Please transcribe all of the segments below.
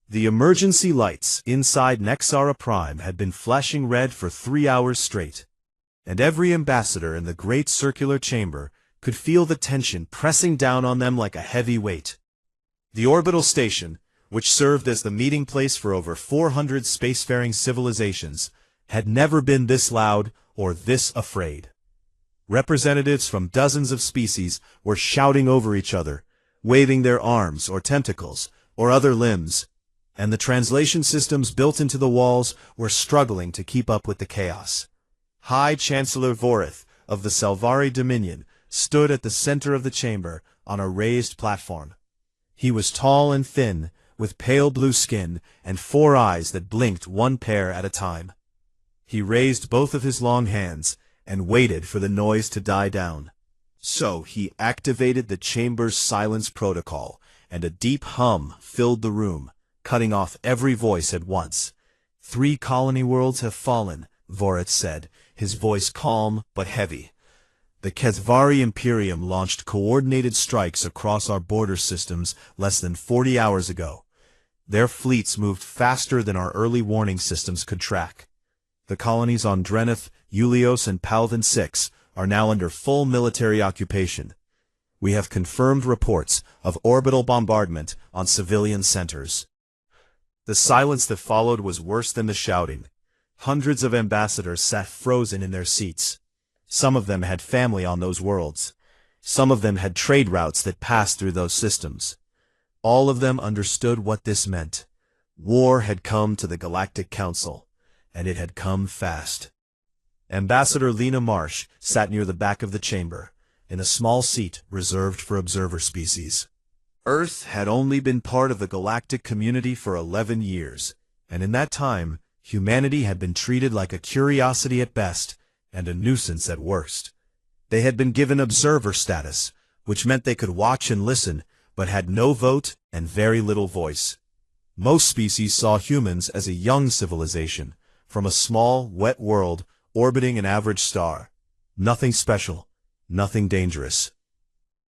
The emergency lights inside Nexara Prime had been flashing red for 3 hours straight, and every ambassador in the great circular chamber could feel the tension pressing down on them like a heavy weight. The orbital station, which served as the meeting place for over 400 spacefaring civilizations, had never been this loud or this afraid. Representatives from dozens of species were shouting over each other, waving their arms or tentacles or other limbs, and the translation systems built into the walls were struggling to keep up with the chaos. High Chancellor Vorith of the Salvari Dominion stood at the center of the chamber on a raised platform. He was tall and thin, with pale blue skin and 4 eyes that blinked one pair at a time. He raised both of his long hands and waited for the noise to die down. So he activated the chamber's silence protocol, and a deep hum filled the room, cutting off every voice at once. 3 colony worlds have fallen, Vorith said, his voice calm but heavy. The Kethvari Imperium launched coordinated strikes across our border systems less than 40 hours ago. Their fleets moved faster than our early warning systems could track. The colonies on Drenith, Ulios, and Palvin 6 are now under full military occupation. We have confirmed reports of orbital bombardment on civilian centers. The silence that followed was worse than the shouting. Hundreds of ambassadors sat frozen in their seats. Some of them had family on those worlds. Some of them had trade routes that passed through those systems. All of them understood what this meant. War had come to the Galactic Council, and it had come fast. Ambassador Lena Marsh sat near the back of the chamber, in a small seat reserved for observer species. Earth had only been part of the galactic community for 11 years, and in that time, humanity had been treated like a curiosity at best and a nuisance at worst. They had been given observer status, which meant they could watch and listen, but had no vote and very little voice. Most species saw humans as a young civilization, from a small, wet world orbiting an average star. Nothing special, nothing dangerous.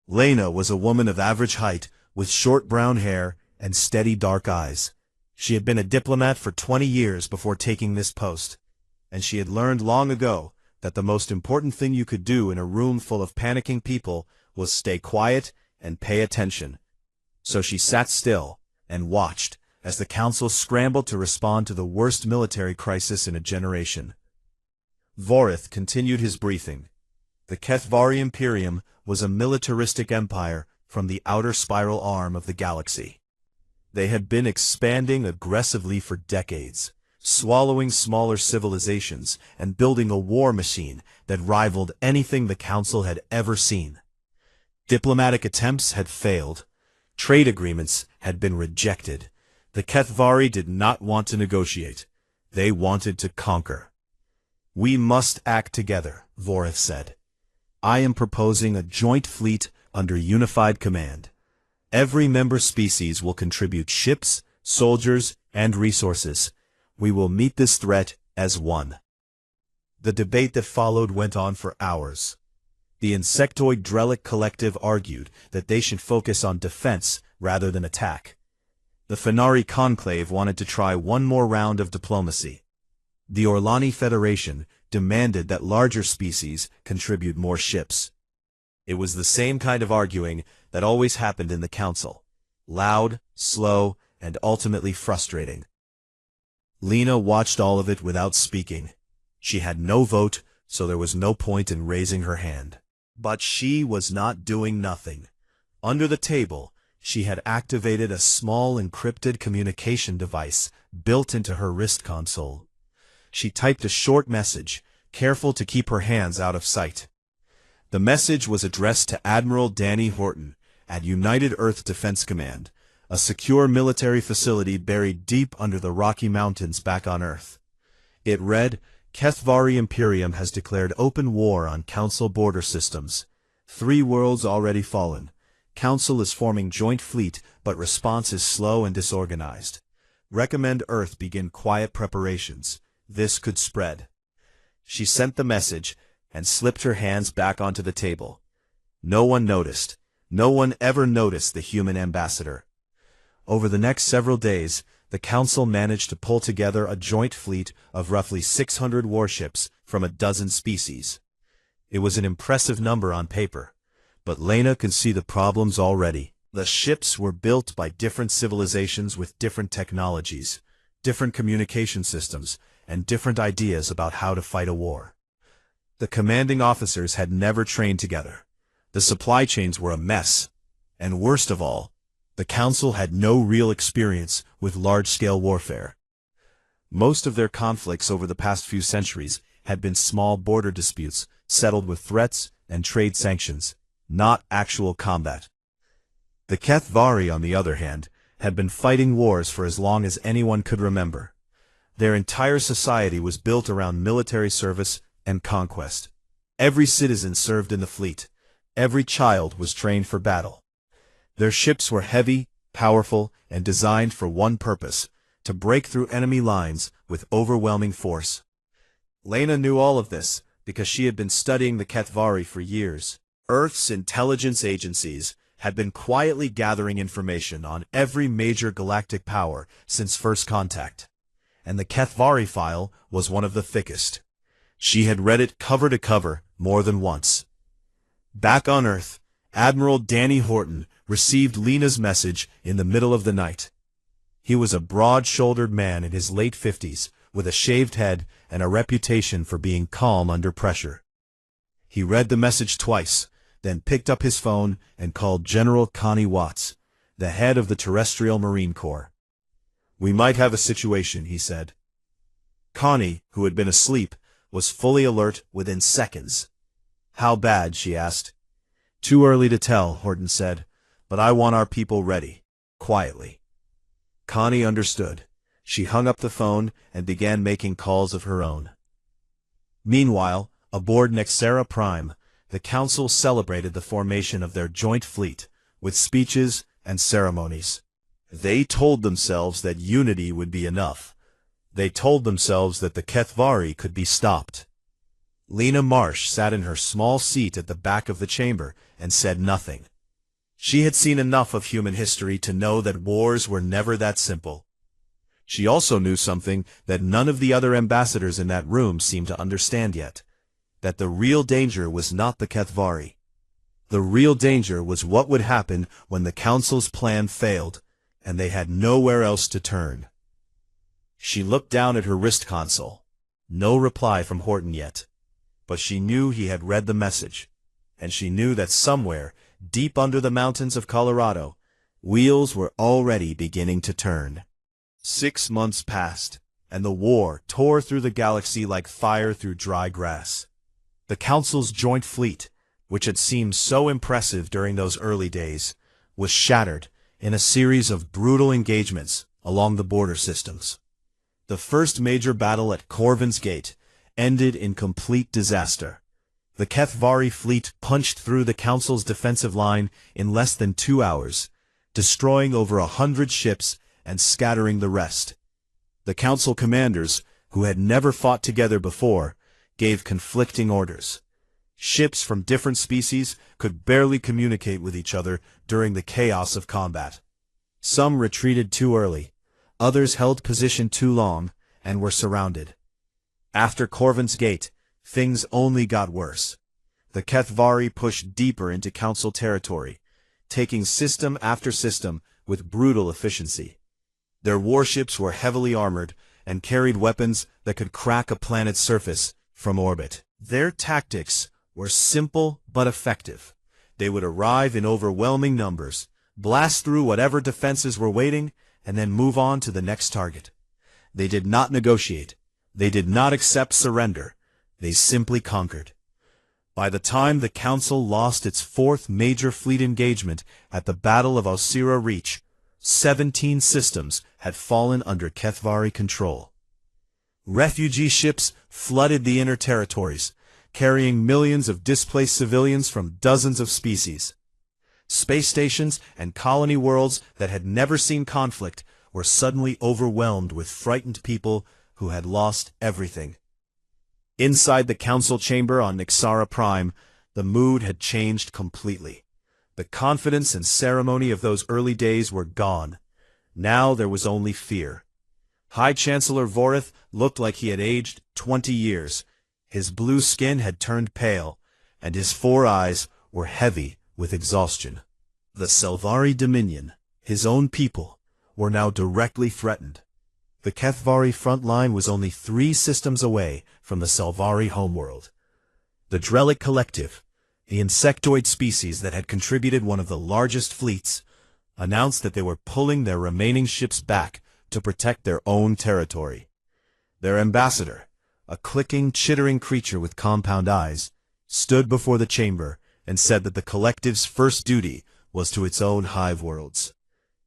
Lena was a woman of average height, with short brown hair and steady dark eyes. She had been a diplomat for 20 years before taking this post, and she had learned long ago that the most important thing you could do in a room full of panicking people was stay quiet and pay attention. So she sat still and watched as the council scrambled to respond to the worst military crisis in a generation. Vorith continued his briefing. The Kethvari Imperium was a militaristic empire from the outer spiral arm of the galaxy. They had been expanding aggressively for decades, swallowing smaller civilizations and building a war machine that rivaled anything the Council had ever seen. Diplomatic attempts had failed. Trade agreements had been rejected. The Kethvari did not want to negotiate. They wanted to conquer. "We must act together," Vorith said. "I am proposing a joint fleet under unified command. Every member species will contribute ships, soldiers, and resources. We will meet this threat as one." The debate that followed went on for hours. The insectoid Drellic Collective argued that they should focus on defense rather than attack. The Fenari Conclave wanted to try one more round of diplomacy. The Orlani Federation demanded that larger species contribute more ships. It was the same kind of arguing that always happened in the Council. Loud, slow, and ultimately frustrating. Lena watched all of it without speaking. She had no vote, so there was no point in raising her hand. But she was not doing nothing. Under the table, she had activated a small encrypted communication device built into her wrist console. She typed a short message, careful to keep her hands out of sight. The message was addressed to Admiral Danny Horton at United Earth Defense Command, a secure military facility buried deep under the Rocky Mountains back on Earth. It read, "Kethvari Imperium has declared open war on Council border systems. 3 worlds already fallen. Council is forming joint fleet, but response is slow and disorganized. Recommend Earth begin quiet preparations. This could spread." She sent the message and slipped her hands back onto the table. No one noticed. No one ever noticed the human ambassador. Over the next several days, the Council managed to pull together a joint fleet of roughly 600 warships from a dozen species. It was an impressive number on paper, but Lena could see the problems already. The ships were built by different civilizations with different technologies, different communication systems, and different ideas about how to fight a war. The commanding officers had never trained together. The supply chains were a mess, and worst of all, the Council had no real experience with large-scale warfare. Most of their conflicts over the past few centuries had been small border disputes settled with threats and trade sanctions, not actual combat. The Kethvari, on the other hand, had been fighting wars for as long as anyone could remember. Their entire society was built around military service and conquest. Every citizen served in the fleet. Every child was trained for battle. Their ships were heavy, powerful, and designed for one purpose: to break through enemy lines with overwhelming force. Lena knew all of this because she had been studying the Kethvari for years. Earth's intelligence agencies had been quietly gathering information on every major galactic power since first contact, and the Kethvari file was one of the thickest. She had read it cover to cover more than once. Back on Earth, Admiral Danny Horton received Lena's message in the middle of the night. He was a broad-shouldered man in his late 50s, with a shaved head and a reputation for being calm under pressure. He read the message twice, then picked up his phone and called General Connie Watts, the head of the Terrestrial Marine Corps. "We might have a situation," he said. Connie, who had been asleep, was fully alert within seconds. "How bad?" she asked. "Too early to tell," Horton said, "but I want our people ready." Quietly. Connie understood. She hung up the phone and began making calls of her own. Meanwhile, aboard Nexera Prime, the Council celebrated the formation of their joint fleet, with speeches and ceremonies. They told themselves that unity would be enough. They told themselves that the Kethvari could be stopped. Lena Marsh sat in her small seat at the back of the chamber and said nothing. She had seen enough of human history to know that wars were never that simple. She also knew something that none of the other ambassadors in that room seemed to understand yet: that the real danger was not the Kethvari. The real danger was what would happen when the Council's plan failed, and they had nowhere else to turn. She looked down at her wrist console. No reply from Horton yet. But she knew he had read the message, and she knew that somewhere, deep under the mountains of Colorado, wheels were already beginning to turn. 6 months passed, and the war tore through the galaxy like fire through dry grass. The Council's joint fleet, which had seemed so impressive during those early days, was shattered in a series of brutal engagements along the border systems. The first major battle at Corvin's Gate ended in complete disaster. The Kethvari fleet punched through the Council's defensive line in less than 2 hours, destroying over 100 ships and scattering the rest. The Council commanders, who had never fought together before, gave conflicting orders. Ships from different species could barely communicate with each other during the chaos of combat. Some retreated too early, others held position too long, and were surrounded. After Corvin's Gate, things only got worse. The Kethvari pushed deeper into Council territory, taking system after system with brutal efficiency. Their warships were heavily armored and carried weapons that could crack a planet's surface from orbit. Their tactics were simple but effective. They would arrive in overwhelming numbers, blast through whatever defenses were waiting, and then move on to the next target. They did not negotiate. They did not accept surrender. They simply conquered. By the time the Council lost its fourth major fleet engagement at the Battle of Osira Reach, 17 systems had fallen under Kethvari control. Refugee ships flooded the inner territories, carrying millions of displaced civilians from dozens of species. Space stations and colony worlds that had never seen conflict were suddenly overwhelmed with frightened people who had lost everything. Inside the Council chamber on Nexera Prime, the mood had changed completely. The confidence and ceremony of those early days were gone. Now there was only fear. High Chancellor Vorith looked like he had aged 20 years. His blue skin had turned pale, and his 4 eyes were heavy with exhaustion. The Selvari Dominion, his own people, were now directly threatened. The Kethvari front line was only 3 systems away from the Selvari homeworld. The Drelic Collective, the insectoid species that had contributed one of the largest fleets, announced that they were pulling their remaining ships back to protect their own territory. Their ambassador, a clicking, chittering creature with compound eyes, stood before the chamber and said that the collective's first duty was to its own hive worlds.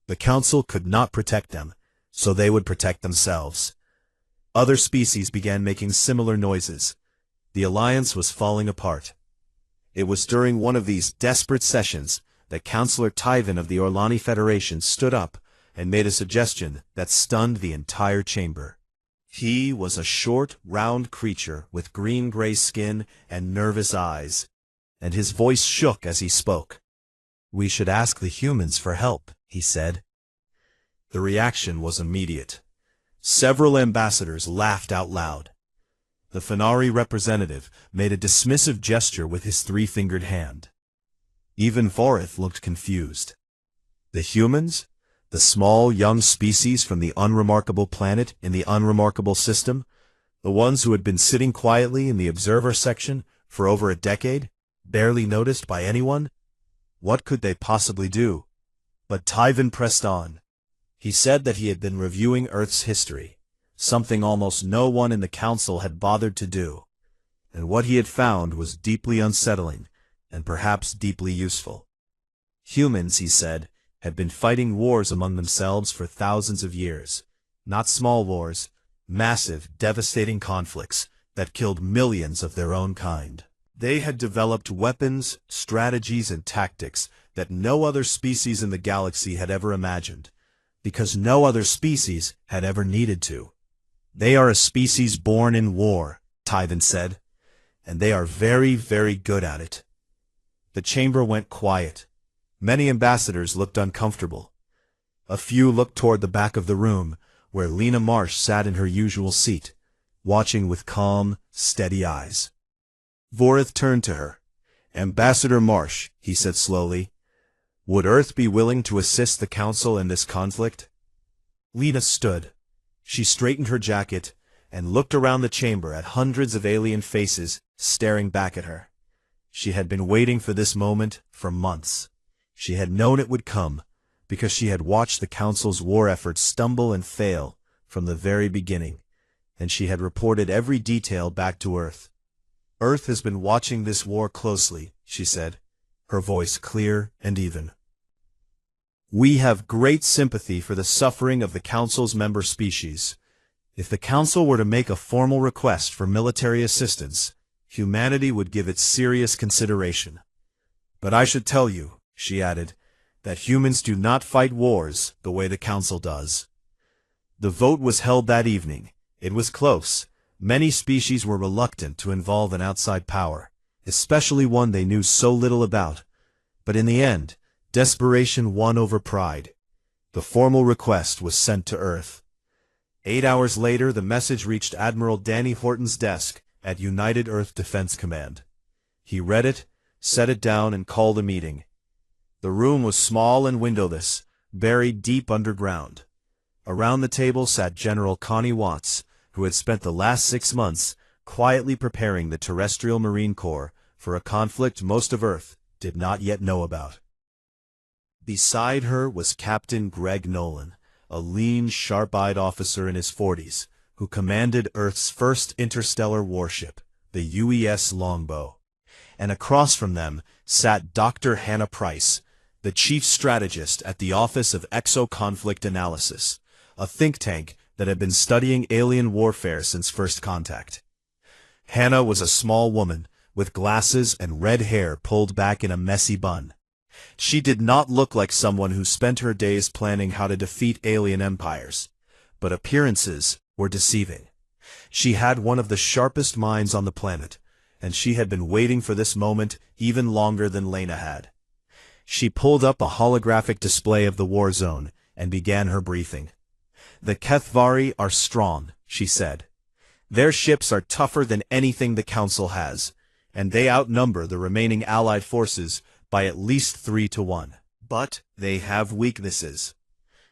The council could not protect them, so they would protect themselves. Other species began making similar noises. The alliance was falling apart. It was during one of these desperate sessions that Councillor Tyven of the Orlani Federation stood up and made a suggestion that stunned the entire chamber. He was a short, round creature with green-gray skin and nervous eyes, and his voice shook as he spoke. "We should ask the humans for help," he said. The reaction was immediate. Several ambassadors laughed out loud. The Fenari representative made a dismissive gesture with his 3-fingered hand. Even Vorith looked confused. The humans? The small, young species from the unremarkable planet in the unremarkable system? The ones who had been sitting quietly in the observer section for over a decade, barely noticed by anyone? What could they possibly do? But Tyven pressed on. He said that he had been reviewing Earth's history, something almost no one in the council had bothered to do, and what he had found was deeply unsettling and perhaps deeply useful. Humans, he said, had been fighting wars among themselves for thousands of years. Not small wars, massive, devastating conflicts that killed millions of their own kind. They had developed weapons, strategies, and tactics that no other species in the galaxy had ever imagined, because no other species had ever needed to. They are a species born in war, Tyven said, and they are very, very good at it. The chamber went quiet. Many ambassadors looked uncomfortable. A few looked toward the back of the room, where Lena Marsh sat in her usual seat, watching with calm, steady eyes. Vorith turned to her. "Ambassador Marsh," he said slowly, "would Earth be willing to assist the Council in this conflict?" Lena stood. She straightened her jacket and looked around the chamber at hundreds of alien faces staring back at her. She had been waiting for this moment for months. She had known it would come, because she had watched the Council's war efforts stumble and fail from the very beginning, and she had reported every detail back to Earth. "Earth has been watching this war closely," she said, her voice clear and even. "We have great sympathy for the suffering of the Council's member species. If the Council were to make a formal request for military assistance, humanity would give it serious consideration. But I should tell you," she added, "that humans do not fight wars the way the Council does." The vote was held that evening. It was close. Many species were reluctant to involve an outside power, especially one they knew so little about. But in the end, desperation won over pride. The formal request was sent to Earth. 8 hours later, the message reached Admiral Danny Horton's desk at United Earth Defense Command. He read it, set it down, and called a meeting. The room was small and windowless, buried deep underground. Around the table sat General Connie Watts, who had spent the last 6 months quietly preparing the terrestrial Marine Corps for a conflict most of Earth did not yet know about. Beside her was Captain Greg Nolan, a lean, sharp-eyed officer in his 40s, who commanded Earth's first interstellar warship, the UES Longbow. And across from them sat Dr. Hannah Price, the chief strategist at the Office of Exo-Conflict Analysis, a think tank that had been studying alien warfare since first contact. Hannah was a small woman, with glasses and red hair pulled back in a messy bun. She did not look like someone who spent her days planning how to defeat alien empires, but appearances were deceiving. She had one of the sharpest minds on the planet, and she had been waiting for this moment even longer than Lena had. She pulled up a holographic display of the war zone and began her briefing. "The Kethvari are strong," she said. "Their ships are tougher than anything the Council has, and they outnumber the remaining Allied forces by at least 3-1. But they have weaknesses."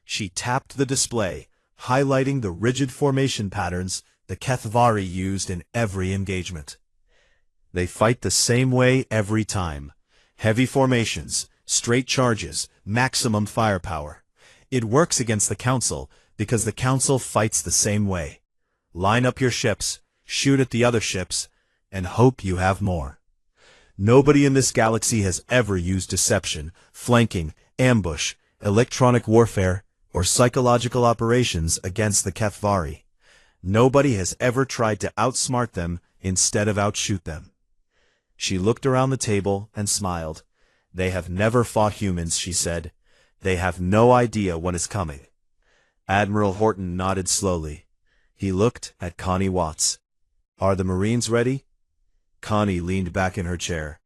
She tapped the display, highlighting the rigid formation patterns the Kethvari used in every engagement. "They fight the same way every time. Heavy formations, straight charges, maximum firepower. It works against the Council because the Council fights the same way. Line up your ships, shoot at the other ships, and hope you have more. Nobody in this galaxy has ever used deception, flanking, ambush, electronic warfare, or psychological operations against the Kethvari. Nobody has ever tried to outsmart them instead of outshoot them." She looked around the table and smiled. "They have never fought humans," she said. "They have no idea what is coming." Admiral Horton nodded slowly. He looked at Connie Watts. "Are the Marines ready?" Connie leaned back in her chair.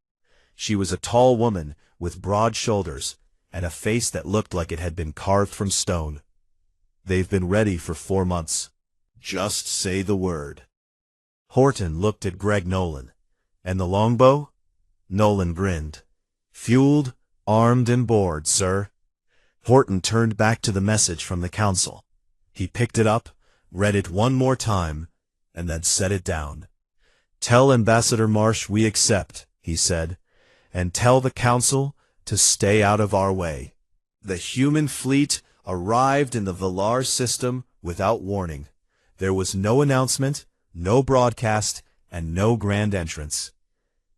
She was a tall woman with broad shoulders and a face that looked like it had been carved from stone. "They've been ready for 4 months. Just say the word." Horton looked at Greg Nolan. "And the longbow?" Nolan grinned. "Fueled, armed, and bored, sir." Horton turned back to the message from the Council. He picked it up, read it one more time, and then set it down. "Tell Ambassador Marsh we accept," he said, "and tell the Council to stay out of our way." The human fleet arrived in the Valar system without warning. There was no announcement, no broadcast, and no grand entrance.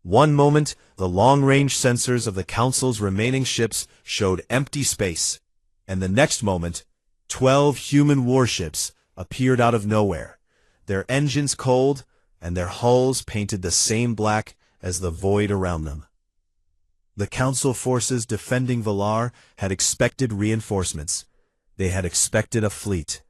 One moment, the long-range sensors of the Council's remaining ships showed empty space, and the next moment, 12 human warships appeared out of nowhere, their engines cold and their hulls painted the same black as the void around them. The Council forces defending Valar had expected reinforcements. They had expected a fleet.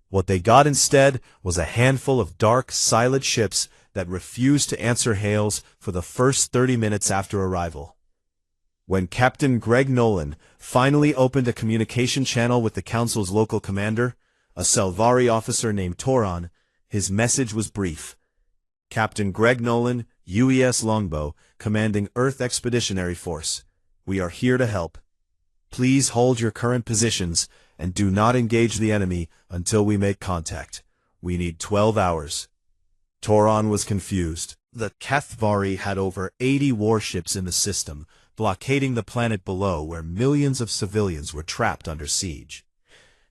What they got instead was a handful of dark, silent ships that refused to answer hails for the first 30 minutes after arrival. When Captain Greg Nolan finally opened a communication channel with the Council's local commander, a Selvari officer named Toron, his message was brief. "Captain Greg Nolan, UES Longbow, commanding Earth Expeditionary Force. We are here to help. Please hold your current positions and do not engage the enemy until we make contact. We need 12 hours. Toron was confused. The Kethvari had over 80 warships in the system, blockading the planet below where millions of civilians were trapped under siege.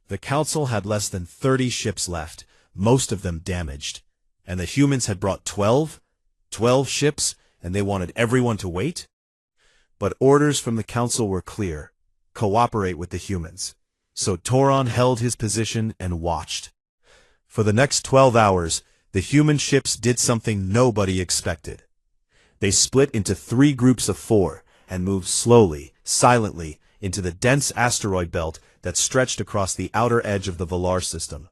The Council had less than 30 ships left, most of them damaged. And the humans had brought 12 ships, and they wanted everyone to wait? But orders from the Council were clear. Cooperate with the humans. So Toron held his position and watched. For the next 12 hours, the human ships did something nobody expected. They split into 3 groups of 4 and moved slowly, silently, into the dense asteroid belt that stretched across the outer edge of the Valar system.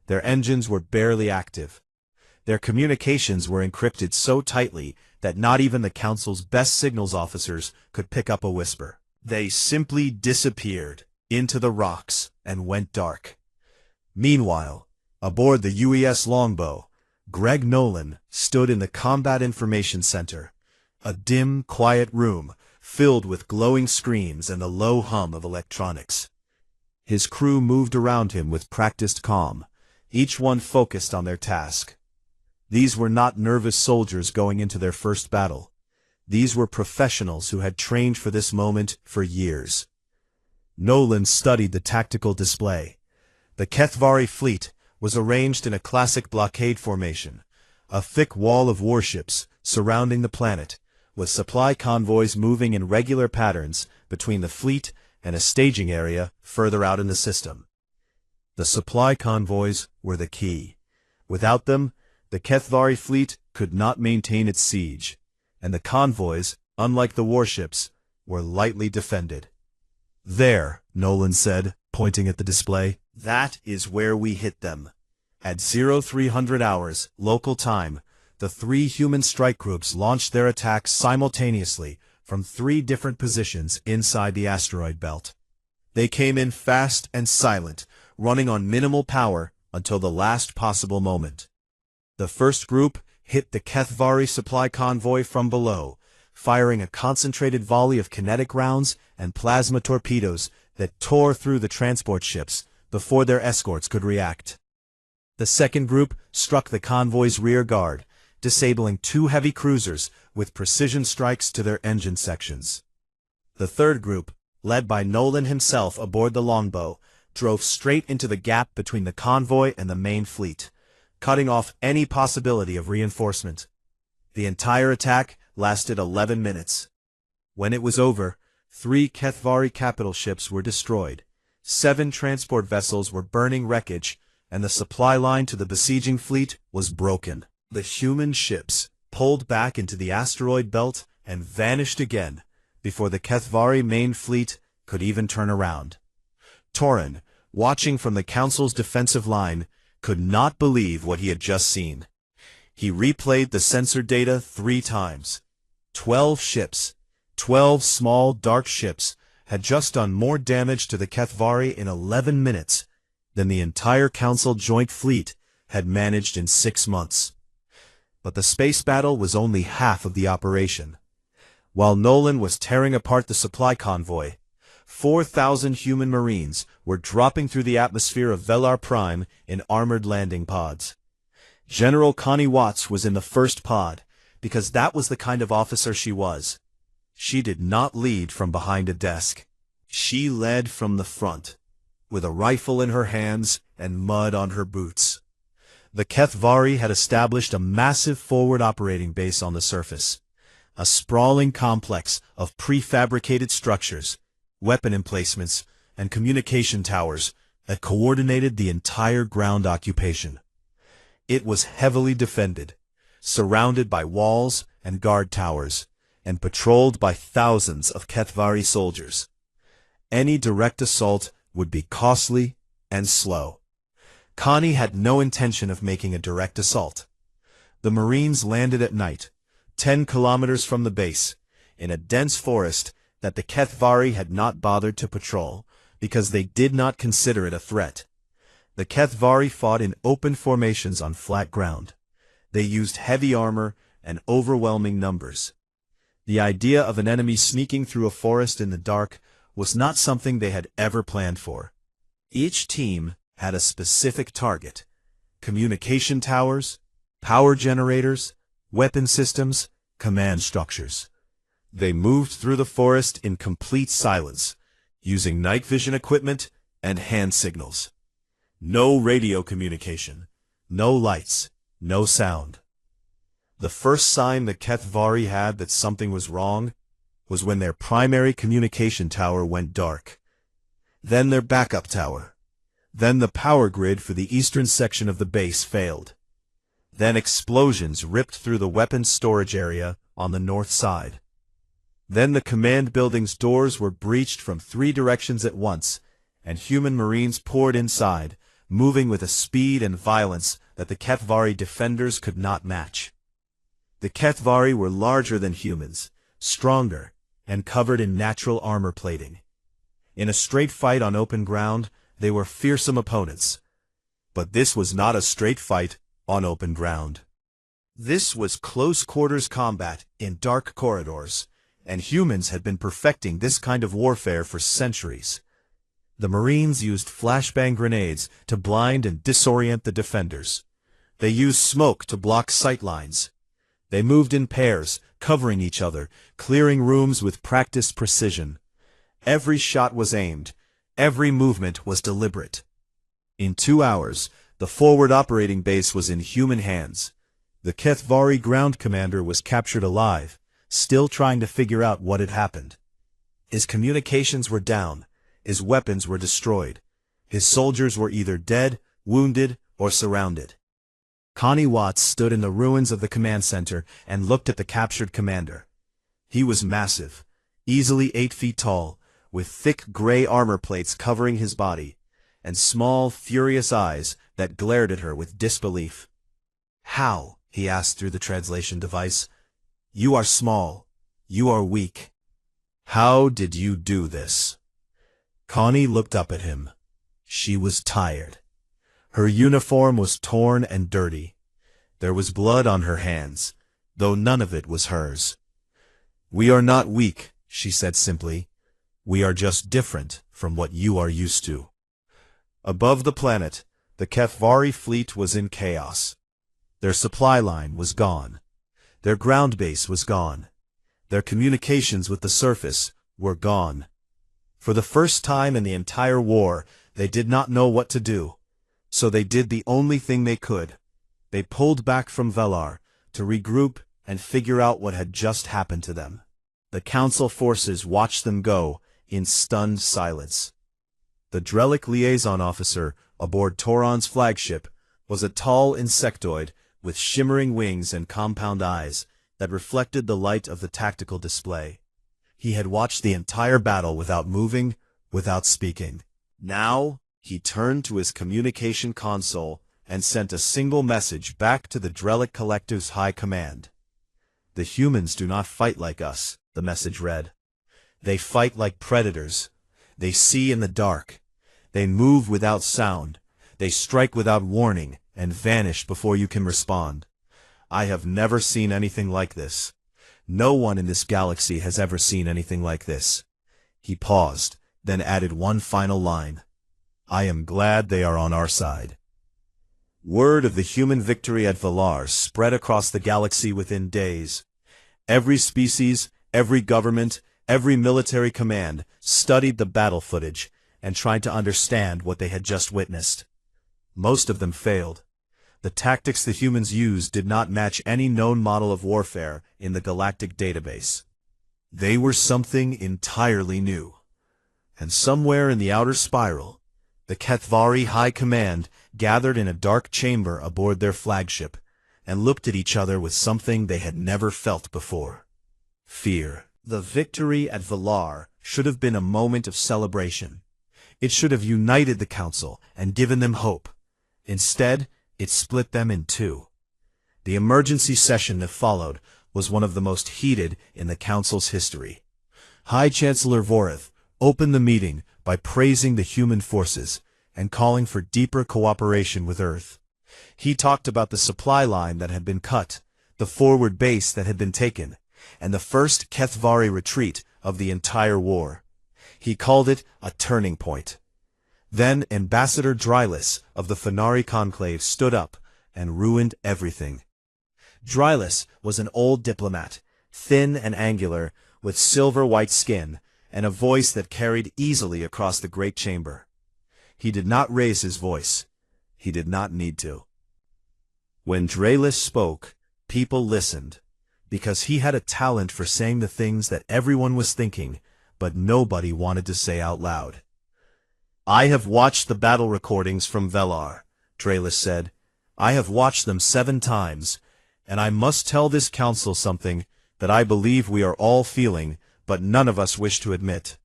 Their engines were barely active. Their communications were encrypted so tightly that not even the Council's best signals officers could pick up a whisper. They simply disappeared into the rocks and went dark. Meanwhile, aboard the UES Longbow, Greg Nolan stood in the Combat Information Center, a dim, quiet room filled with glowing screens and the low hum of electronics. His crew moved around him with practiced calm, each one focused on their task. These were not nervous soldiers going into their first battle. These were professionals who had trained for this moment for years. Nolan studied the tactical display. The Kethvari fleet was arranged in a classic blockade formation, a thick wall of warships surrounding the planet, with supply convoys moving in regular patterns between the fleet and a staging area further out in the system. The supply convoys were the key. Without them, the Kethvari fleet could not maintain its siege, and the convoys, unlike the warships, were lightly defended. "There," Nolan said, pointing at the display. "That is where we hit them." At 0300 hours, local time, the 3 human strike groups launched their attacks simultaneously from 3 different positions inside the asteroid belt. They came in fast and silent, running on minimal power until the last possible moment. The first group hit the Kethvari supply convoy from below, firing a concentrated volley of kinetic rounds and plasma torpedoes that tore through the transport ships before their escorts could react. The second group struck the convoy's rear guard, disabling 2 heavy cruisers with precision strikes to their engine sections. The third group, led by Nolan himself aboard the longbow, drove straight into the gap between the convoy and the main fleet, cutting off any possibility of reinforcement. The entire attack lasted 11 minutes. When it was over, 3 Kethvari capital ships were destroyed, 7 transport vessels were burning wreckage, and the supply line to the besieging fleet was broken. The human ships pulled back into the asteroid belt and vanished again before the Kethvari main fleet could even turn around. Torin, watching from the Council's defensive line, could not believe what he had just seen. He replayed the sensor data 3 times. 12 ships, 12 small dark ships, had just done more damage to the Kethvari in 11 minutes than the entire Council Joint Fleet had managed in 6 months. But the space battle was only half of the operation. While Nolan was tearing apart the supply convoy, 4,000 human marines were dropping through the atmosphere of Velar Prime in armored landing pods. General Connie Watts was in the first pod, because that was the kind of officer she was. She did not lead from behind a desk. She led from the front, with a rifle in her hands and mud on her boots. The Kethvari had established a massive forward operating base on the surface, a sprawling complex of prefabricated structures, weapon emplacements, and communication towers that coordinated the entire ground occupation. It was heavily defended, surrounded by walls and guard towers, and patrolled by thousands of Kethvari soldiers. Any direct assault would be costly and slow. Connie had no intention of making a direct assault. The Marines landed at night, 10 kilometers from the base, in a dense forest that the Kethvari had not bothered to patrol, because they did not consider it a threat. The Kethvari fought in open formations on flat ground. They used heavy armor and overwhelming numbers. The idea of an enemy sneaking through a forest in the dark was not something they had ever planned for. Each team had a specific target: communication towers, power generators, weapon systems, command structures. They moved through the forest in complete silence, using night vision equipment and hand signals. No radio communication, no lights, no sound. The first sign the Kethvari had that something was wrong was when their primary communication tower went dark. Then their backup tower. Then the power grid for the eastern section of the base failed. Then explosions ripped through the weapons storage area on the north side. Then the command building's doors were breached from 3 directions at once, and human marines poured inside, moving with a speed and violence that the Kethvari defenders could not match. The Kethvari were larger than humans, stronger, and covered in natural armor plating. In a straight fight on open ground, they were fearsome opponents. But this was not a straight fight on open ground. This was close-quarters combat in dark corridors, and humans had been perfecting this kind of warfare for centuries. The Marines used flashbang grenades to blind and disorient the defenders. They used smoke to block sight lines. They moved in pairs, covering each other, clearing rooms with practiced precision. Every shot was aimed. Every movement was deliberate. In 2 hours, the forward operating base was in human hands. The Kethvari ground commander was captured alive, still trying to figure out what had happened. His communications were down. His weapons were destroyed. His soldiers were either dead, wounded, or surrounded. Connie Watts stood in the ruins of the command center and looked at the captured commander. He was massive, easily 8 feet tall, with thick gray armor plates covering his body, and small, furious eyes that glared at her with disbelief. "How?" he asked through the translation device. "You are small. You are weak. How did you do this?" Connie looked up at him. She was tired. Her uniform was torn and dirty. There was blood on her hands, though none of it was hers. "We are not weak," she said simply. "We are just different from what you are used to." Above the planet, the Kethvari fleet was in chaos. Their supply line was gone. Their ground base was gone. Their communications with the surface were gone. For the first time in the entire war, they did not know what to do. So they did the only thing they could. They pulled back from Velar to regroup and figure out what had just happened to them. The Council forces watched them go in stunned silence. The Drellic liaison officer aboard Toron's flagship was a tall insectoid with shimmering wings and compound eyes that reflected the light of the tactical display. He had watched the entire battle without moving, without speaking. Now, he turned to his communication console and sent a single message back to the Drellic Collective's high command. "The humans do not fight like us," the message read. "They fight like predators. They see in the dark. They move without sound. They strike without warning and vanish before you can respond. I have never seen anything like this. No one in this galaxy has ever seen anything like this." He paused, then added one final line. "I am glad they are on our side." Word of the human victory at Valar spread across the galaxy within days. Every species, every government, every military command studied the battle footage and tried to understand what they had just witnessed. Most of them failed. The tactics the humans used did not match any known model of warfare in the galactic database. They were something entirely new. And somewhere in the outer spiral, the Kethvari High Command gathered in a dark chamber aboard their flagship and looked at each other with something they had never felt before. Fear. The victory at Valar should have been a moment of celebration. It should have united the Council and given them hope. Instead, it split them in two. The emergency session that followed was one of the most heated in the Council's history. High Chancellor Vorith opened the meeting by praising the human forces and calling for deeper cooperation with Earth. He talked about the supply line that had been cut, the forward base that had been taken, and the first Kethvari retreat of the entire war. He called it a turning point. Then Ambassador Drylus of the Fenari Conclave stood up and ruined everything. Drylus was an old diplomat, thin and angular, with silver-white skin, and a voice that carried easily across the great chamber. He did not raise his voice. He did not need to. When Drylus spoke, people listened, because he had a talent for saying the things that everyone was thinking, but nobody wanted to say out loud. "I have watched the battle recordings from Velar," Drylus said. "I have watched them 7 times, and I must tell this council something that I believe we are all feeling, but none of us wish to admit."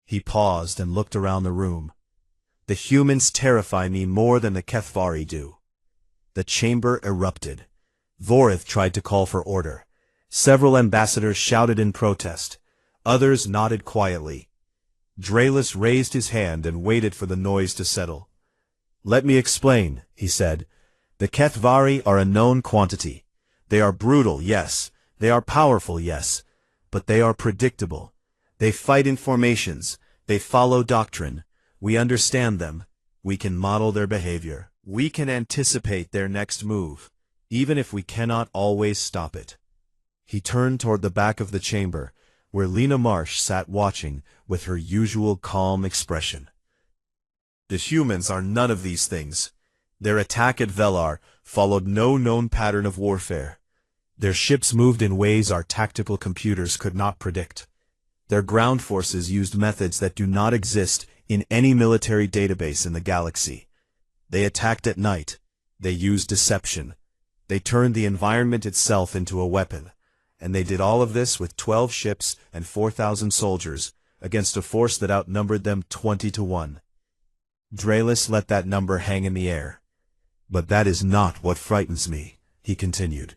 He paused and looked around the room. "The humans terrify me more than the Kethvari do." The chamber erupted. Vorith tried to call for order. Several ambassadors shouted in protest. Others nodded quietly. Drylus raised his hand and waited for the noise to settle. "Let me explain," he said. "The Kethvari are a known quantity. They are brutal, yes. They are powerful, yes. But they are predictable. They fight in formations. They follow doctrine. We understand them. We can model their behavior. We can anticipate their next move, even if we cannot always stop it." He turned toward the back of the chamber, where Lena Marsh sat watching with her usual calm expression. "The humans are none of these things. Their attack at Velar followed no known pattern of warfare. Their ships moved in ways our tactical computers could not predict. Their ground forces used methods that do not exist in any military database in the galaxy. They attacked at night. They used deception. They turned the environment itself into a weapon. And they did all of this with 12 ships and 4,000 soldiers against a force that outnumbered them 20-1. Drylus let that number hang in the air. "But that is not what frightens me," he continued.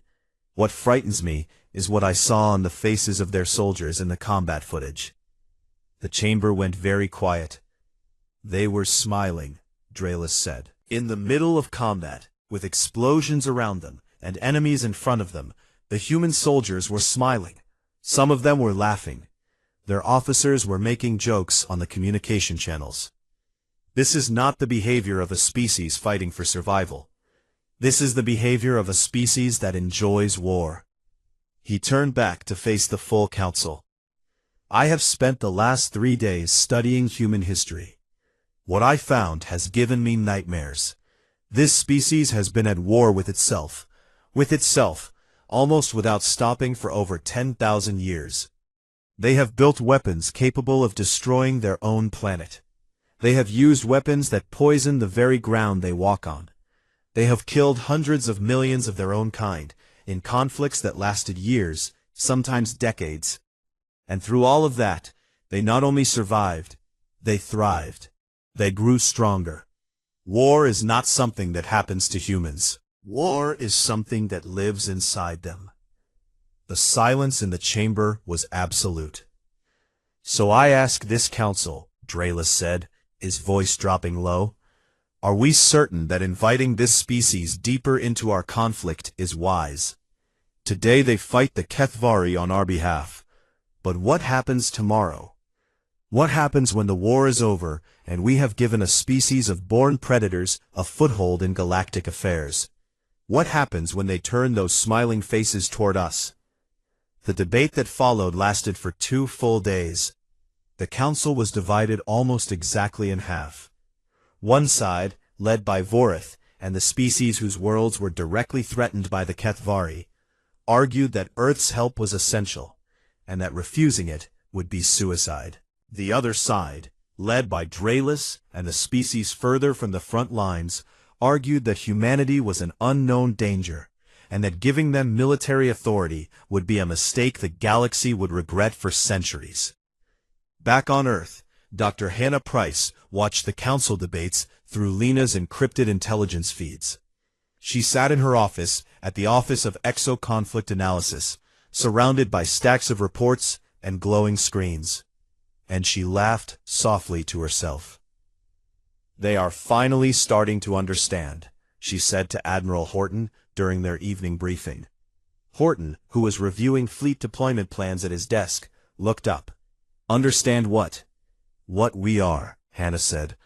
"What frightens me is what I saw on the faces of their soldiers in the combat footage." The chamber went very quiet. They were smiling, Draelus said. In the middle of combat, with explosions around them, and enemies in front of them, the human soldiers were smiling. Some of them were laughing. Their officers were making jokes on the communication channels. This is not the behavior of a species fighting for survival. This is the behavior of a species that enjoys war. He turned back to face the full council. I have spent the last 3 days studying human history. What I found has given me nightmares. This species has been at war with itself, almost without stopping for over 10,000 years. They have built weapons capable of destroying their own planet. They have used weapons that poison the very ground they walk on. They have killed hundreds of millions of their own kind, in conflicts that lasted years, sometimes decades. And through all of that, they not only survived, they thrived. They grew stronger. War is not something that happens to humans. War is something that lives inside them. The silence in the chamber was absolute. So I ask this council, Draelus said, his voice dropping low, are we certain that inviting this species deeper into our conflict is wise? Today they fight the Kethvari on our behalf. But what happens tomorrow? What happens when the war is over and we have given a species of born predators a foothold in galactic affairs? What happens when they turn those smiling faces toward us? The debate that followed lasted for 2 full days. The council was divided almost exactly in half. One side, led by Vorith and the species whose worlds were directly threatened by the Kethvari, argued that Earth's help was essential, and that refusing it would be suicide. The other side, led by Draelus and the species further from the front lines, argued that humanity was an unknown danger, and that giving them military authority would be a mistake the galaxy would regret for centuries. Back on Earth, Dr. Hannah Price watched the council debates through Lena's encrypted intelligence feeds. She sat in her office at the Office of Exo-Conflict Analysis, surrounded by stacks of reports and glowing screens. And she laughed softly to herself. They are finally starting to understand, she said to Admiral Horton during their evening briefing. Horton, who was reviewing fleet deployment plans at his desk, looked up. Understand what? What we are, Hannah said.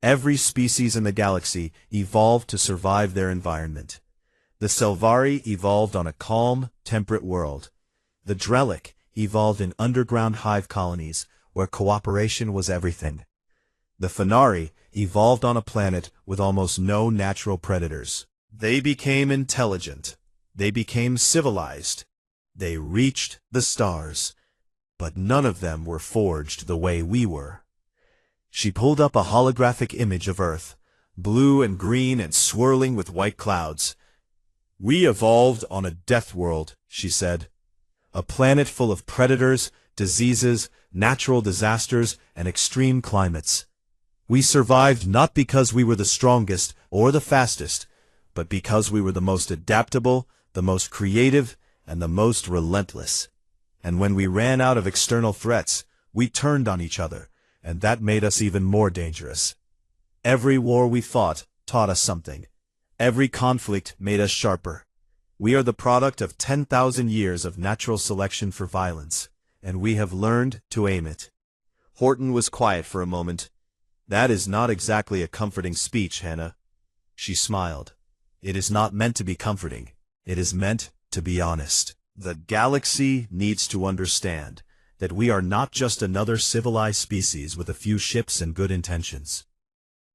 Every species in the galaxy evolved to survive their environment. The Selvari evolved on a calm, temperate world. The Drellic evolved in underground hive colonies where cooperation was everything. The Fenari evolved on a planet with almost no natural predators. They became intelligent. They became civilized. They reached the stars. But none of them were forged the way we were. She pulled up a holographic image of Earth, blue and green and swirling with white clouds. We evolved on a death world, she said. A planet full of predators, diseases, natural disasters, and extreme climates. We survived not because we were the strongest or the fastest, but because we were the most adaptable, the most creative, and the most relentless. And when we ran out of external threats, we turned on each other, and that made us even more dangerous. Every war we fought taught us something. Every conflict made us sharper. We are the product of 10,000 years of natural selection for violence, and we have learned to aim it. Horton was quiet for a moment. That is not exactly a comforting speech, Hannah. She smiled. It is not meant to be comforting. It is meant to be honest. The galaxy needs to understand that we are not just another civilized species with a few ships and good intentions.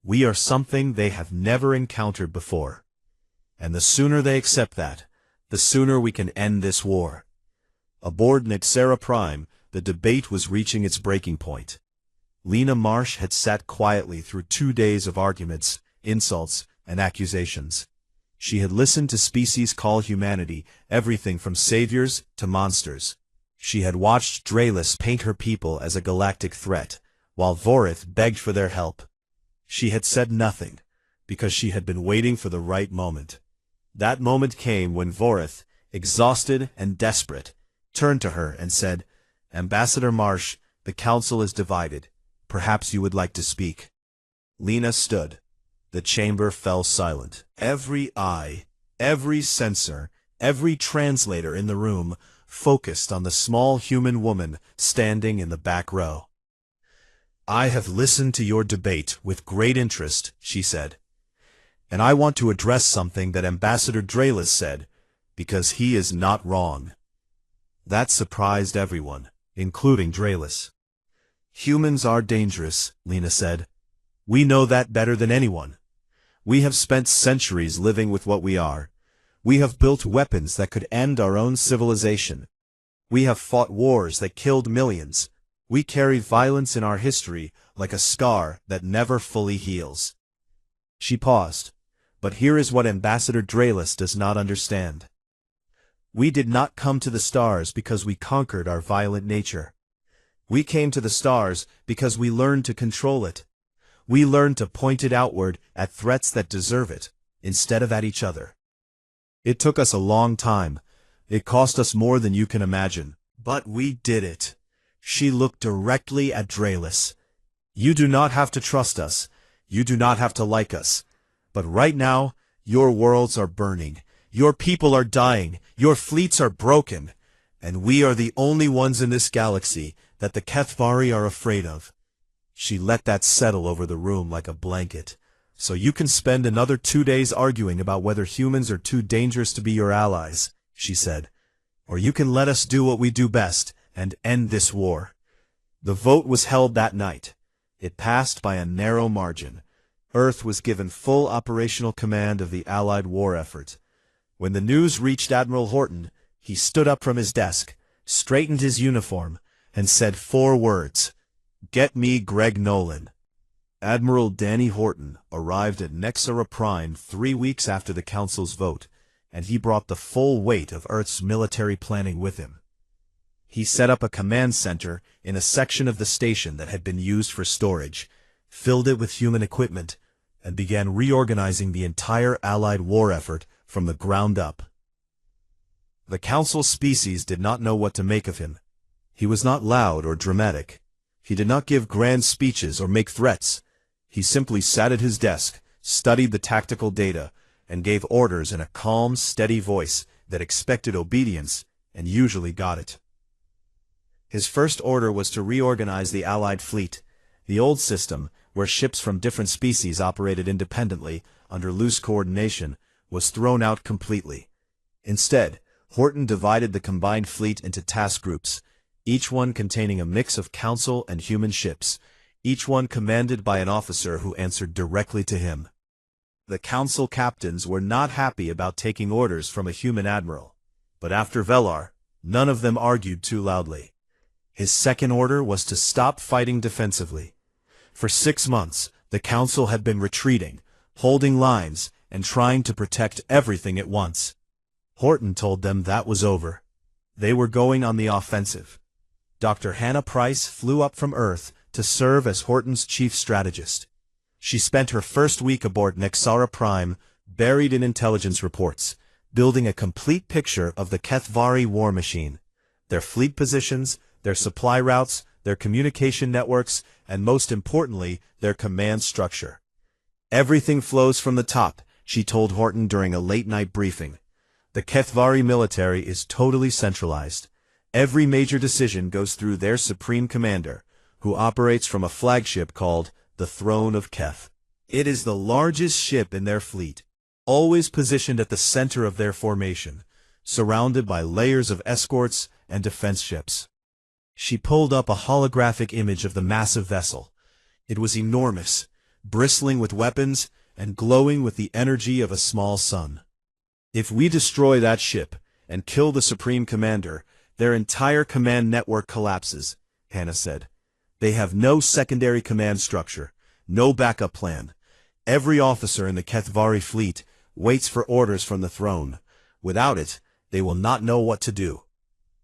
We are something they have never encountered before. And the sooner they accept that, the sooner we can end this war. Aboard Nexera Prime, the debate was reaching its breaking point. Lena Marsh had sat quietly through 2 days of arguments, insults, and accusations. She had listened to species call humanity everything from saviors to monsters. She had watched Draelus paint her people as a galactic threat, while Vorith begged for their help. She had said nothing, because she had been waiting for the right moment. That moment came when Vorith, exhausted and desperate, turned to her and said, "Ambassador Marsh, the council is divided. Perhaps you would like to speak." Lena stood. The chamber fell silent. Every eye, every sensor, every translator in the room focused on the small human woman standing in the back row. "I have listened to your debate with great interest," she said. "And I want to address something that Ambassador Draylus said, because he is not wrong." That surprised everyone, including Draylus. "Humans are dangerous," Lena said. "We know that better than anyone. We have spent centuries living with what we are. We have built weapons that could end our own civilization. We have fought wars that killed millions. We carry violence in our history like a scar that never fully heals." She paused. "But here is what Ambassador Draylus does not understand. We did not come to the stars because we conquered our violent nature. We came to the stars because we learned to control it. We learned to point it outward at threats that deserve it, instead of at each other. It took us a long time. It cost us more than you can imagine. But we did it." She looked directly at Draylus. "You do not have to trust us. You do not have to like us. But right now, your worlds are burning. Your people are dying. Your fleets are broken. And we are the only ones in this galaxy that the Kethvari are afraid of." She let that settle over the room like a blanket. "So you can spend another 2 days arguing about whether humans are too dangerous to be your allies," she said. "Or you can let us do what we do best and end this war." The vote was held that night. It passed by a narrow margin. Earth was given full operational command of the Allied war effort. When the news reached Admiral Horton, he stood up from his desk, straightened his uniform, and said 4 words. "Get me Greg Nolan." Admiral Danny Horton arrived at Nexara Prime 3 weeks after the Council's vote, and he brought the full weight of Earth's military planning with him. He set up a command center in a section of the station that had been used for storage, filled it with human equipment, and began reorganizing the entire Allied war effort from the ground up. The Council species did not know what to make of him. He was not loud or dramatic. He did not give grand speeches or make threats. He simply sat at his desk, studied the tactical data, and gave orders in a calm, steady voice that expected obedience and usually got it. His first order was to reorganize the Allied fleet. The old system, where ships from different species operated independently under loose coordination, was thrown out completely. Instead, Horton divided the combined fleet into task groups, each one containing a mix of Council and human ships, each one commanded by an officer who answered directly to him. The Council captains were not happy about taking orders from a human admiral, but after Velar, none of them argued too loudly. His second order was to stop fighting defensively. For 6 months, the Council had been retreating, holding lines, and trying to protect everything at once. Horton told them that was over. They were going on the offensive. Dr. Hannah Price flew up from Earth to serve as Horton's chief strategist. She spent her first week aboard Nexara Prime, buried in intelligence reports, building a complete picture of the Kethvari war machine, their fleet positions, their supply routes, their communication networks, and most importantly, their command structure. "Everything flows from the top," she told Horton during a late-night briefing. "The Kethvari military is totally centralized. Every major decision goes through their supreme commander, who operates from a flagship called the Throne of Keth. It is the largest ship in their fleet, always positioned at the center of their formation, surrounded by layers of escorts and defense ships." She pulled up a holographic image of the massive vessel. It was enormous, bristling with weapons and glowing with the energy of a small sun. "If we destroy that ship and kill the Supreme Commander, their entire command network collapses," Hannah said. "They have no secondary command structure, no backup plan. Every officer in the Kethvari fleet waits for orders from the throne. Without it, they will not know what to do."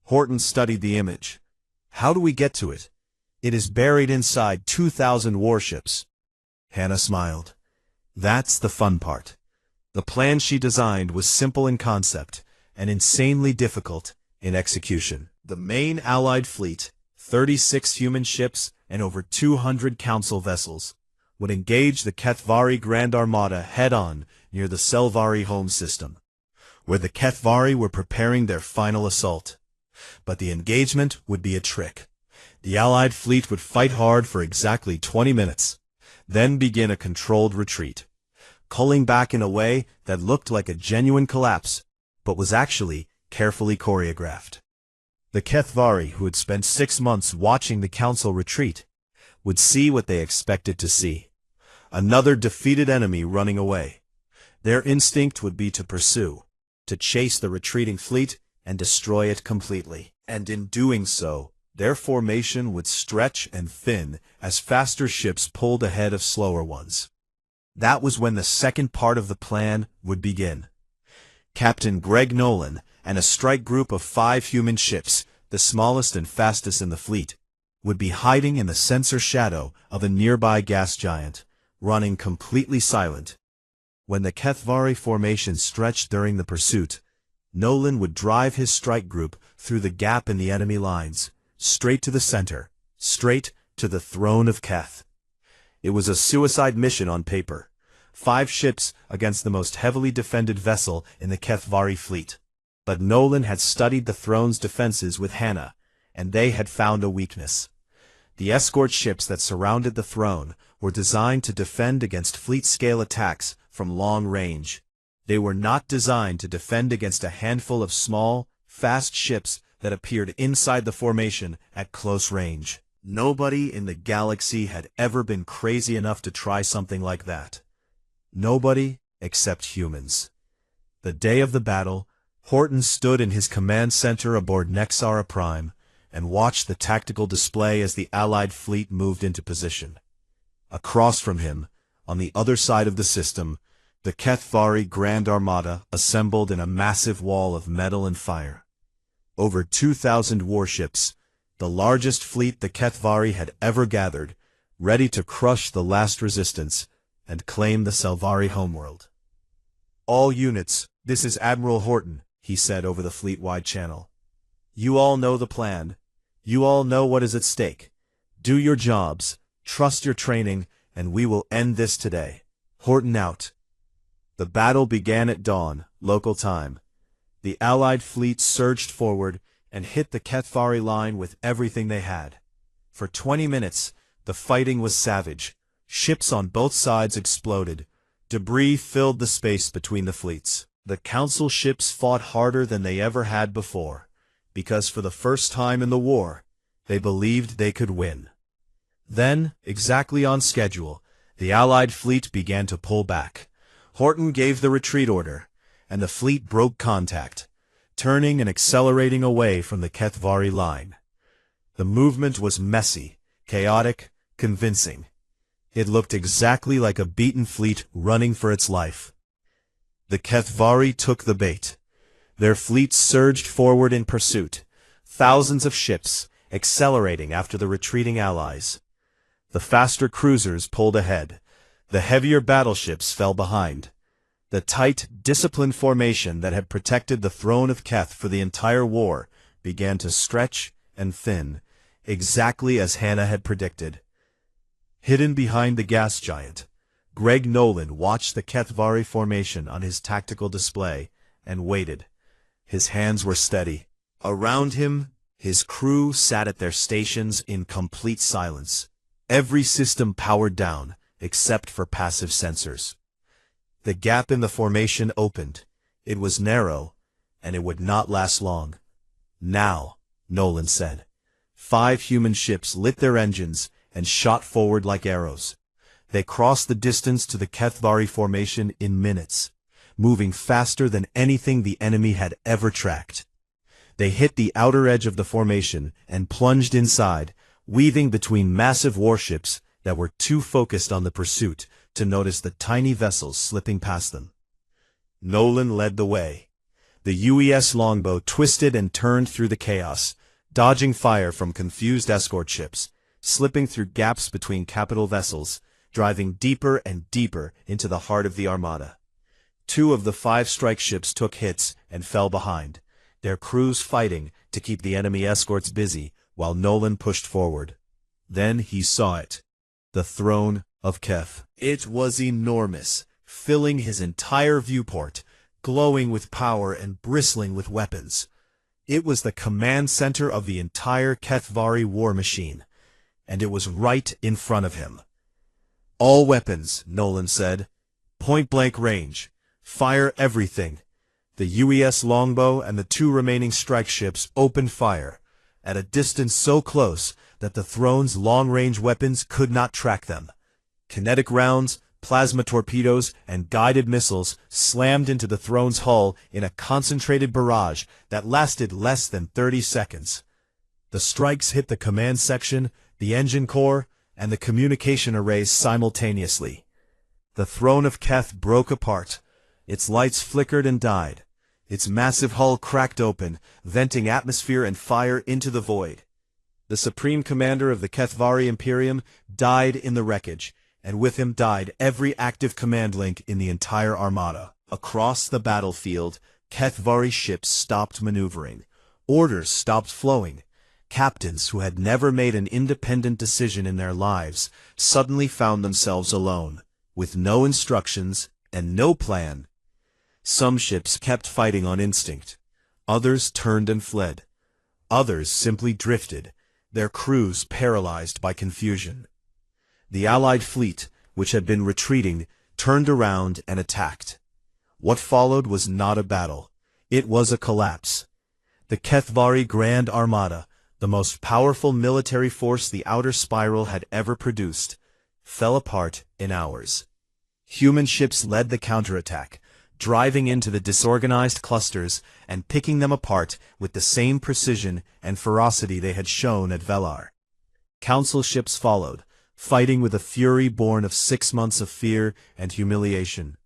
Horton studied the image. "How do we get to it?" "It is buried inside 2,000 warships." Hannah smiled. "That's the fun part." The plan she designed was simple in concept and insanely difficult in execution. The main Allied fleet, 36 human ships and over 200 Council vessels, would engage the Kethvari Grand Armada head-on near the Selvari home system, where the Kethvari were preparing their final assault. But the engagement would be a trick. The Allied fleet would fight hard for exactly 20 minutes, then begin a controlled retreat, culling back in a way that looked like a genuine collapse, but was actually carefully choreographed. The Kethvari, who had spent 6 months watching the Council retreat, would see what they expected to see. Another defeated enemy running away. Their instinct would be to pursue, to chase the retreating fleet and destroy it completely. And in doing so, their formation would stretch and thin as faster ships pulled ahead of slower ones. That was when the second part of the plan would begin. Captain Greg Nolan and a strike group of 5 human ships, the smallest and fastest in the fleet, would be hiding in the sensor shadow of a nearby gas giant, running completely silent. When the Kethvari formation stretched during the pursuit, Nolan would drive his strike group through the gap in the enemy lines, straight to the center, straight to the throne of Keth. It was a suicide mission on paper. 5 ships against the most heavily defended vessel in the Kethvari fleet. But Nolan had studied the throne's defenses with Hannah, and they had found a weakness. The escort ships that surrounded the throne were designed to defend against fleet-scale attacks from long range. They were not designed to defend against a handful of small, fast ships that appeared inside the formation at close range. Nobody in the galaxy had ever been crazy enough to try something like that. Nobody except humans. The day of the battle, Horton stood in his command center aboard Nexara Prime and watched the tactical display as the Allied fleet moved into position. Across from him, on the other side of the system, the Kethvari Grand Armada assembled in a massive wall of metal and fire. Over 2,000 warships, the largest fleet the Kethvari had ever gathered, ready to crush the last resistance and claim the Selvari homeworld. "All units, this is Admiral Horton," he said over the fleet-wide channel. "You all know the plan. You all know what is at stake. Do your jobs, trust your training, and we will end this today. Horton out." The battle began at dawn, local time. The Allied fleet surged forward and hit the Kethvari line with everything they had. For 20 minutes, the fighting was savage. Ships on both sides exploded. Debris filled the space between the fleets. The Council ships fought harder than they ever had before, because for the first time in the war, they believed they could win. Then, exactly on schedule, the Allied fleet began to pull back. Horton gave the retreat order, and the fleet broke contact, turning and accelerating away from the Kethvari line. The movement was messy, chaotic, convincing. It looked exactly like a beaten fleet running for its life. The Kethvari took the bait. Their fleet surged forward in pursuit, thousands of ships accelerating after the retreating allies. The faster cruisers pulled ahead. The heavier battleships fell behind. The tight, disciplined formation that had protected the throne of Keth for the entire war began to stretch and thin, exactly as Hannah had predicted. Hidden behind the gas giant, Greg Nolan watched the Kethvari formation on his tactical display and waited. His hands were steady. Around him, his crew sat at their stations in complete silence. Every system powered down, except for passive sensors. The gap in the formation opened. It was narrow, and it would not last long. "Now," Nolan said. 5 human ships lit their engines and shot forward like arrows. They crossed the distance to the Kethvari formation in minutes, moving faster than anything the enemy had ever tracked. They hit the outer edge of the formation and plunged inside, weaving between massive warships that were too focused on the pursuit to notice the tiny vessels slipping past them. Nolan led the way. The UES longbow twisted and turned through the chaos, dodging fire from confused escort ships, slipping through gaps between capital vessels, driving deeper and deeper into the heart of the armada. 2 of the 5 strike ships took hits and fell behind, their crews fighting to keep the enemy escorts busy while Nolan pushed forward. Then he saw it. The throne of Keth. It was enormous, filling his entire viewport, glowing with power and bristling with weapons. It was the command center of the entire Kethvari war machine, and it was right in front of him. "All weapons," Nolan said. "Point-blank range. Fire everything." The UES longbow and the 2 remaining strike ships opened fire, at a distance so close that the throne's long-range weapons could not track them. Kinetic rounds, plasma torpedoes, and guided missiles slammed into the throne's hull in a concentrated barrage that lasted less than 30 seconds. The strikes hit the command section, the engine core, and the communication arrays simultaneously. The throne of Keth broke apart. Its lights flickered and died. Its massive hull cracked open, venting atmosphere and fire into the void. The supreme commander of the Kethvari Imperium died in the wreckage, and with him died every active command link in the entire armada. Across the battlefield, Kethvari ships stopped maneuvering. Orders stopped flowing. Captains who had never made an independent decision in their lives suddenly found themselves alone, with no instructions and no plan. Some ships kept fighting on instinct. Others turned and fled. Others simply drifted, their crews paralyzed by confusion. The Allied fleet, which had been retreating, turned around and attacked. What followed was not a battle. It was a collapse. The Kethvari Grand Armada, the most powerful military force the Outer Spiral had ever produced, fell apart in hours. Human ships led the counterattack, driving into the disorganized clusters and picking them apart with the same precision and ferocity they had shown at Velar. Council ships followed, fighting with a fury born of 6 months of fear and humiliation.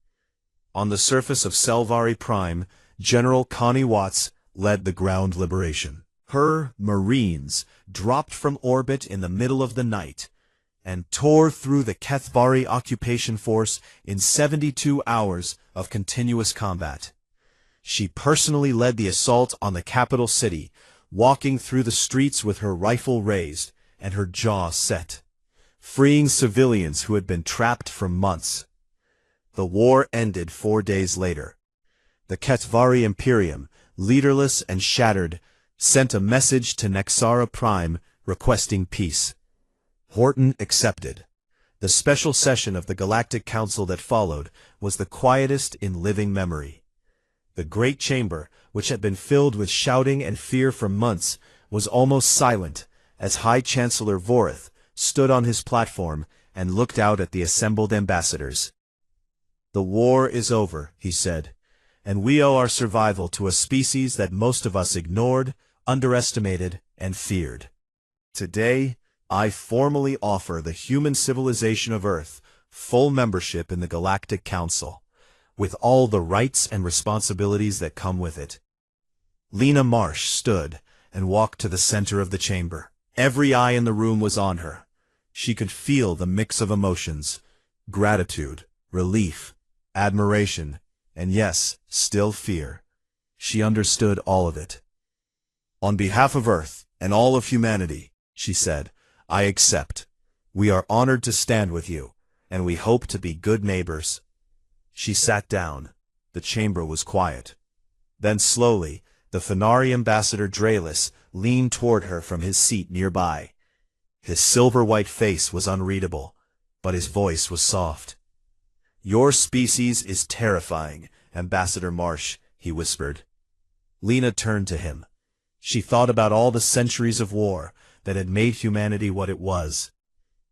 On the surface of Selvari Prime, General Connie Watts led the ground liberation. Her Marines dropped from orbit in the middle of the night and tore through the Kethvari occupation force in 72 hours of continuous combat. She personally led the assault on the capital city, walking through the streets with her rifle raised and her jaw set, freeing civilians who had been trapped for months. The war ended 4 days later. The Kethvari Imperium, leaderless and shattered, sent a message to Nexara Prime requesting peace. Horton accepted. The special session of the Galactic Council that followed was the quietest in living memory. The Great Chamber, which had been filled with shouting and fear for months, was almost silent as High Chancellor Vorith stood on his platform and looked out at the assembled ambassadors. "The war is over," he said, "and we owe our survival to a species that most of us ignored, underestimated, and feared. Today, I formally offer the human civilization of Earth full membership in the Galactic Council, with all the rights and responsibilities that come with it." Lena Marsh stood and walked to the center of the chamber. Every eye in the room was on her. She could feel the mix of emotions: gratitude, relief, admiration, and yes, still fear. She understood all of it. "On behalf of Earth and all of humanity," she said, "I accept. We are honored to stand with you, and we hope to be good neighbors." She sat down. The chamber was quiet. Then slowly, the Fenari ambassador Draelis leaned toward her from his seat nearby. His silver-white face was unreadable, but his voice was soft. "Your species is terrifying, Ambassador Marsh," he whispered. Lena turned to him. She thought about all the centuries of war that had made humanity what it was.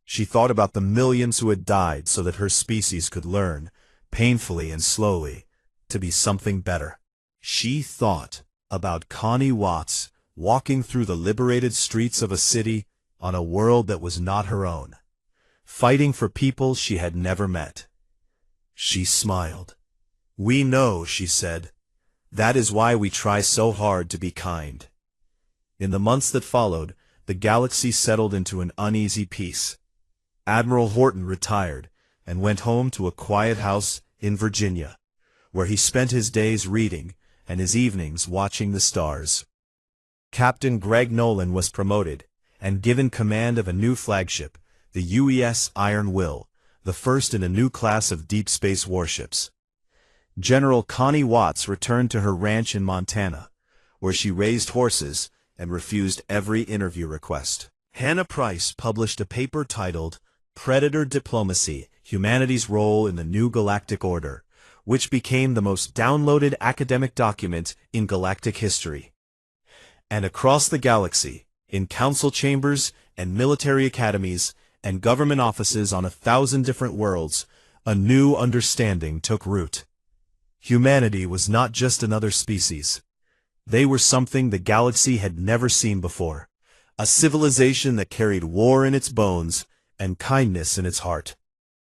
She thought about the millions who had died so that her species could learn, painfully and slowly, to be something better. She thought about Connie Watts walking through the liberated streets of a city on a world that was not her own, fighting for people she had never met. She smiled. "We know," she said. "That is why we try so hard to be kind." In the months that followed, the galaxy settled into an uneasy peace. Admiral Horton retired and went home to a quiet house in Virginia, where he spent his days reading and his evenings watching the stars. Captain Greg Nolan was promoted and given command of a new flagship, the UES Iron Will, the first in a new class of deep space warships. General Connie Watts returned to her ranch in Montana, where she raised horses and refused every interview request. Hannah Price published a paper titled Predator Diplomacy: Humanity's Role in the New Galactic Order, which became the most downloaded academic document in galactic history. And across the galaxy, in council chambers and military academies and government offices on 1,000 different worlds, a new understanding took root. Humanity was not just another species. They were something the galaxy had never seen before, a civilization that carried war in its bones and kindness in its heart,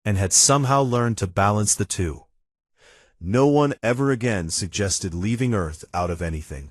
and had somehow learned to balance the two. No one ever again suggested leaving Earth out of anything.